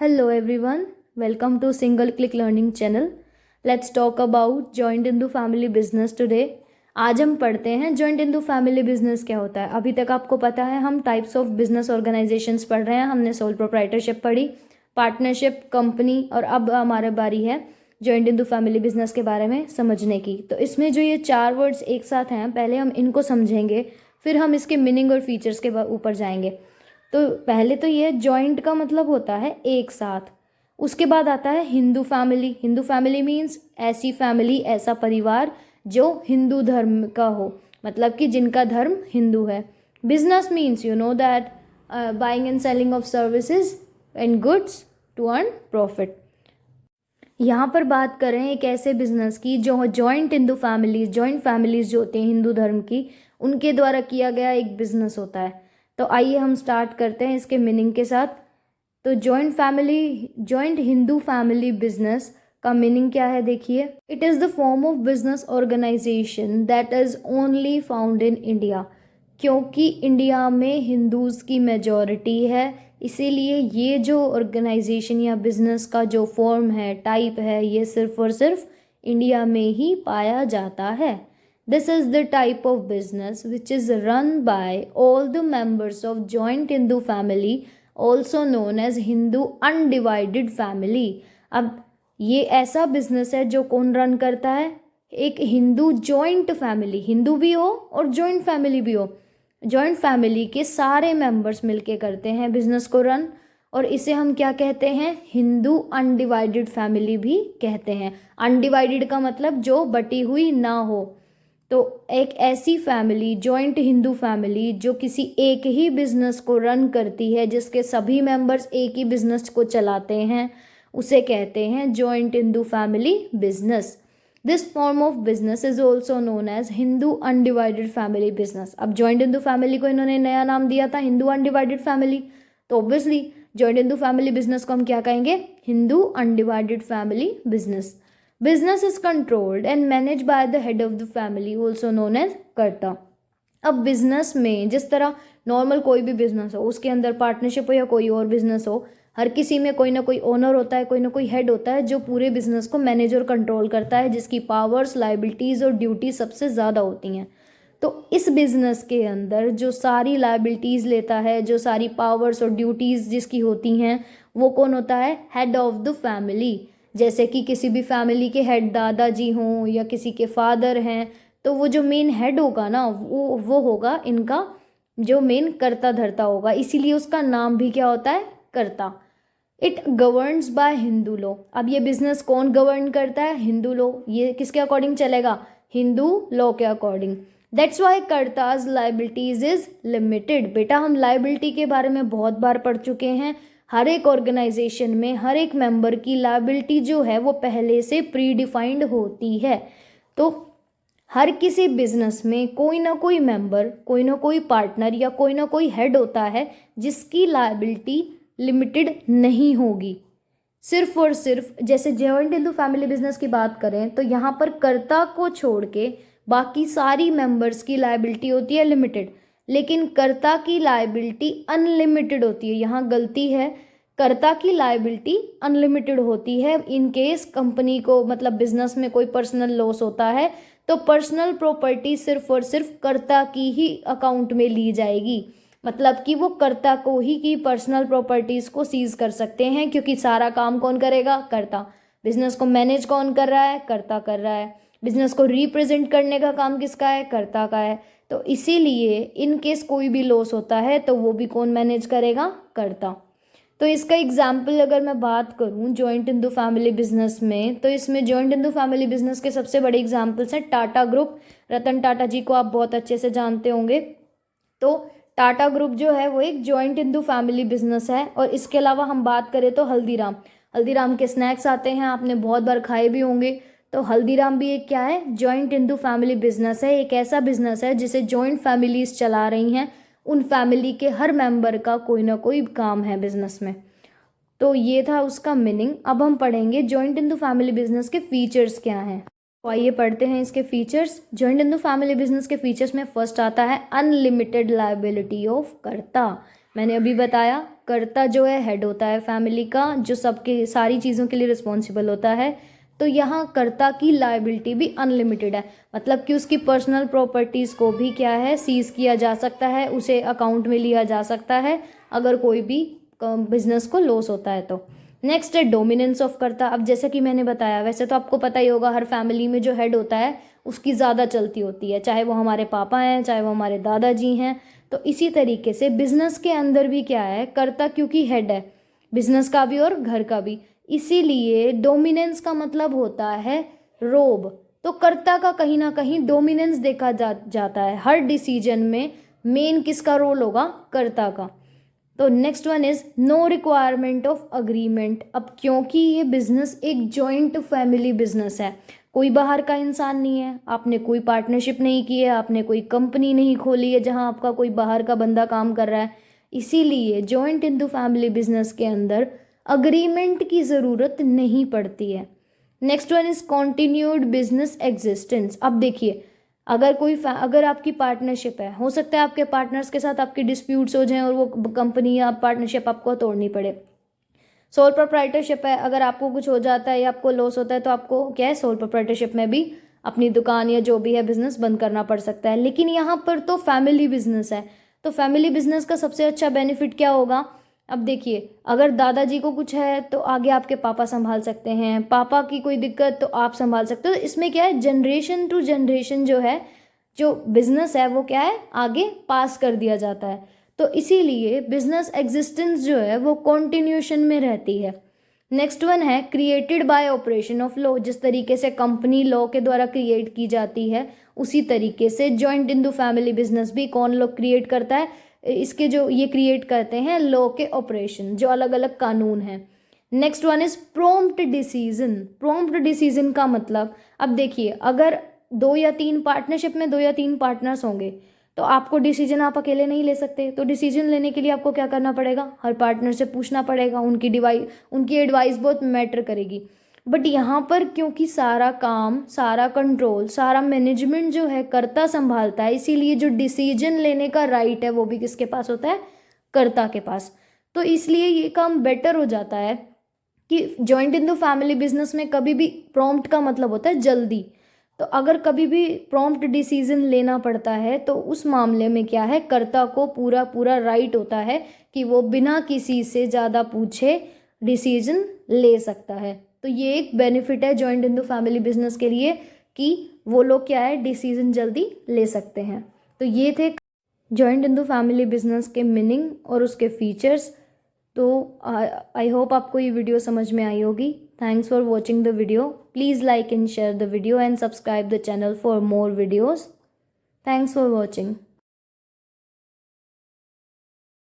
Hello everyone, welcome to Single Click Learning channel. Let's talk about Joint Hindu Family Business today. आज हम पढ़ते हैं joint Hindu family business क्या होता है। अभी तक आपको पता है हम टाइप्स ऑफ बिजनेस ऑर्गेनाइजेशंस पढ़ रहे हैं। हमने सोल प्रोप्राइटरशिप पढ़ी, पार्टनरशिप, कंपनी, और अब हमारे बारी है जॉइंट हिंदू फैमिली बिजनेस के बारे में समझने की। तो इसमें जो ये चार वर्ड्स एक साथ हैं, पहले हम इनको समझेंगे, फिर हम इसके मीनिंग और फीचर्स के ऊपर जाएंगे। तो पहले तो ये जॉइंट का मतलब होता है एक साथ। उसके बाद आता है Hindu family. Hindu family means ऐसी फैमिली, ऐसा परिवार जो हिंदू धर्म का हो, मतलब कि जिनका धर्म हिंदू है। Business means you know that buying and selling of services and goods to earn profit. यहाँ पर बात करें एक ऐसे बिजनेस की जो joint Hindu families, joint families जो होती हैं हिंदू धर्म की, उनके द्वारा किया गया एक बिजनेस होता है। तो आइए हम स्टार्ट करते हैं इसके मीनिंग के साथ। तो जॉइंट हिंदू फैमिली बिजनेस का मीनिंग क्या है, देखिए। It is the form of business organization that is only found in India. क्योंकि इंडिया में हिंदूज़ की मेजॉरिटी है, इसीलिए ये जो ऑर्गेनाइजेशन या बिजनेस का जो फॉर्म है, टाइप है, ये सिर्फ और सिर्फ इंडिया में ही पाया जाता है। This is the type of business which is run by all the members of joint Hindu family, also known as Hindu undivided family. अब ये ऐसा बिजनेस है जो कौन रन करता है? एक हिंदू जॉइंट फैमिली, हिंदू भी हो और जॉइंट फैमिली भी हो। जॉइंट फैमिली के सारे मेंबर्स मिलके करते हैं बिजनेस को रन, और इसे हम क्या कहते हैं? हिंदू अनडिवाइडेड फैमिली भी कहते हैं। अनडिवाइडेड का मतलब जो बटी हुई ना हो। तो एक ऐसी फैमिली, जॉइंट हिंदू फैमिली, जो किसी एक ही बिजनेस को रन करती है, जिसके सभी मेंबर्स एक ही बिजनेस को चलाते हैं, उसे कहते हैं joint Hindu family business. This form of business is also known as Hindu undivided family business. अब जॉइंट हिंदू फैमिली को इन्होंने नया नाम दिया था हिंदू अनडिवाइडेड फैमिली, तो obviously joint Hindu family business को हम क्या कहेंगे? Hindu undivided family business. Business is controlled and managed by the head of the family, also known as कर्ता। अब बिजनेस में जिस तरह नॉर्मल कोई भी बिजनेस हो, उसके अंदर पार्टनरशिप हो या कोई और बिजनेस हो, हर किसी में कोई ना कोई ओनर होता है, कोई ना कोई हेड होता है जो पूरे बिजनेस को मैनेज और कंट्रोल करता है, जिसकी पावर्स, लाइबिलिटीज़ और ड्यूटी सबसे ज़्यादा होती हैं। तो इस बिजनेस के अंदर जो सारी लाइबिलिटीज़ लेता है, जो सारी पावर्स और ड्यूटीज़ जिसकी होती हैं, वो कौन होता है? Head of the family. जैसे कि किसी भी फैमिली के हेड दादाजी हों या किसी के फादर हैं, तो वो जो मेन हेड होगा ना, वो होगा इनका जो मेन कर्ता धर्ता होगा, इसीलिए उसका नाम भी क्या होता है? Karta. It governs by Hindu law. अब ये बिजनेस कौन गवर्न करता है? हिंदू लॉ। ये किसके अकॉर्डिंग चलेगा? हिंदू लॉ के according. That's why karta's liabilities is limited. बेटा हम लाइबिलिटी के बारे में बहुत बार पढ़ चुके हैं। हर एक ऑर्गेनाइजेशन में हर एक मेंबर की लाइबिलिटी जो है वो पहले से प्री डिफाइंड होती है। तो हर किसी बिजनेस में कोई ना कोई मेंबर, कोई ना कोई पार्टनर या कोई ना कोई हेड होता है जिसकी लाइबिलिटी लिमिटेड नहीं होगी। सिर्फ और सिर्फ जैसे जॉइंट हिंदू फैमिली बिजनेस की बात करें तो यहाँ पर कर्ता को छोड़ के बाकी सारी मेंबर्स की लाइबिलिटी होती है लिमिटेड, लेकिन कर्ता की लाइबिलिटी अनलिमिटेड होती है। यहाँ गलती है, कर्ता की लाइबिलिटी अनलिमिटेड होती है। इन केस कंपनी को, मतलब बिजनेस में कोई पर्सनल लॉस होता है तो पर्सनल प्रॉपर्टी सिर्फ और सिर्फ कर्ता की ही अकाउंट में ली जाएगी। मतलब कि वो कर्ता को ही की पर्सनल प्रॉपर्टीज़ को सीज कर सकते हैं, क्योंकि सारा काम कौन करेगा? कर्ता। बिजनेस को मैनेज कौन कर रहा है? कर्ता कर रहा है। बिजनेस को रिप्रेजेंट करने का काम किसका है? कर्ता का है। तो इसीलिए इन केस कोई भी लॉस होता है तो वो भी कौन मैनेज करेगा? कर्ता। तो इसका एग्जाम्पल अगर मैं बात करूं जॉइंट हिंदू फैमिली बिजनेस में, तो इसमें जॉइंट हिंदू फैमिली बिजनेस के सबसे बड़े एग्जाम्पल्स हैं टाटा ग्रुप। रतन टाटा जी को आप बहुत अच्छे से जानते होंगे। तो टाटा ग्रुप जो है वो एक जॉइंट हिंदू फैमिली बिजनेस है। और इसके अलावा हम बात करें तो हल्दीराम, हल्दीराम के स्नैक्स आते हैं, आपने बहुत बार खाए भी होंगे। तो हल्दीराम भी एक क्या है? जॉइंट हिंदू फैमिली बिजनेस है। एक ऐसा बिजनेस है जिसे जॉइंट फैमिलीज चला रही हैं, उन फैमिली के हर मेंबर का कोई ना कोई काम है बिजनेस में। तो ये था उसका मीनिंग। अब हम पढ़ेंगे जॉइंट हिंदू फैमिली बिजनेस के फीचर्स क्या हैं। तो आइए पढ़ते हैं इसके features. Joint Hindu family business के फीचर्स में फर्स्ट आता है अनलिमिटेड लाइबिलिटी ऑफ कर्ता। मैंने अभी बताया कर्ता जो है हेड होता है फैमिली का, जो सबके सारी चीज़ों के लिए रिस्पॉन्सिबल होता है। तो यहाँ कर्ता की लायबिलिटी भी अनलिमिटेड है, मतलब कि उसकी पर्सनल प्रॉपर्टीज़ को भी क्या है सीज किया जा सकता है, उसे अकाउंट में लिया जा सकता है अगर कोई भी बिजनेस को लॉस होता है तो। नेक्स्ट है डोमिनेंस ऑफ कर्ता। अब जैसे कि मैंने बताया, वैसे तो आपको पता ही होगा हर फैमिली में जो हेड होता है उसकी ज़्यादा चलती होती है, चाहे वो हमारे पापा हैं चाहे वो हमारे दादाजी हैं। तो इसी तरीके से बिजनेस के अंदर भी क्या है, कर्ता क्योंकि हेड है बिजनेस का भी और घर का भी, इसीलिए डोमिनेंस का मतलब होता है रोब। तो कर्ता का कहीं ना कहीं डोमिनेंस देखा जाता है हर डिसीजन में। मेन किसका रोल होगा, कर्ता का। तो next one is no requirement of agreement. अब क्योंकि ये बिजनेस एक जॉइंट फैमिली बिजनेस है, कोई बाहर का इंसान नहीं है, आपने कोई पार्टनरशिप नहीं की है, आपने कोई कंपनी नहीं खोली है जहां आपका कोई बाहर का बंदा काम कर रहा है, इसीलिए जॉइंट इंटू फैमिली बिजनेस के अंदर अग्रीमेंट की ज़रूरत नहीं पड़ती है। Next one is continued business existence. अब देखिए, अगर आपकी पार्टनरशिप है, हो सकता है आपके पार्टनर्स के साथ आपकी डिस्प्यूट्स हो जाएं और वो कंपनी या पार्टनरशिप आपको तोड़नी पड़े। सोल प्रोप्राइटरशिप है, अगर आपको कुछ हो जाता है या आपको लॉस होता है तो आपको क्या है, सोल प्रोप्राइटरशिप में भी अपनी दुकान या जो भी है बिजनेस बंद करना पड़ सकता है। लेकिन यहाँ पर तो फैमिली बिजनेस है, तो फैमिली बिजनेस का सबसे अच्छा बेनिफिट क्या होगा। अब देखिए, अगर दादाजी को कुछ है तो आगे आपके पापा संभाल सकते हैं, पापा की कोई दिक्कत तो आप संभाल सकते हो। तो इसमें क्या है, जनरेशन टू जनरेशन जो है, जो बिजनेस है वो क्या है, आगे पास कर दिया जाता है। तो इसीलिए बिजनेस एग्जिस्टेंस जो है वो कॉन्टिन्यूशन में रहती है। नेक्स्ट वन है created by operation of law. जिस तरीके से कंपनी लॉ के द्वारा क्रिएट की जाती है, उसी तरीके से जॉइंट इंटू फैमिली बिजनेस भी कौन लोग क्रिएट करता है, इसके जो ये क्रिएट करते हैं लॉ के ऑपरेशन, जो अलग अलग कानून हैं। Next one is prompt decision. Prompt decision का मतलब, अब देखिए, अगर दो या तीन पार्टनरशिप में 2 या 3 पार्टनर्स होंगे तो आपको डिसीजन आप अकेले नहीं ले सकते। तो डिसीजन लेने के लिए आपको क्या करना पड़ेगा, हर पार्टनर से पूछना पड़ेगा, उनकी एडवाइस बहुत मैटर करेगी। बट यहाँ पर क्योंकि सारा काम, सारा कंट्रोल, सारा मैनेजमेंट जो है कर्ता संभालता है, इसीलिए जो डिसीजन लेने का राइट है वो भी किसके पास होता है, कर्ता के पास। तो इसलिए ये काम बेटर हो जाता है कि joint in the family business में कभी भी प्रॉम्प्ट का मतलब होता है जल्दी। तो अगर कभी भी प्रॉम्प्ट डिसीजन लेना पड़ता है तो उस मामले में क्या है, कर्ता को पूरा पूरा राइट होता है कि वो बिना किसी से ज़्यादा पूछे डिसीजन ले सकता है। तो ये एक बेनिफिट है joint in the family business के लिए कि वो लोग क्या है, डिसीजन जल्दी ले सकते हैं। तो ये थे joint in the family business के मीनिंग और उसके फीचर्स। तो आई होप आपको ये वीडियो समझ में आई होगी। Thanks for watching the video. Please like and share the video and subscribe the channel for more videos. Thanks for watching.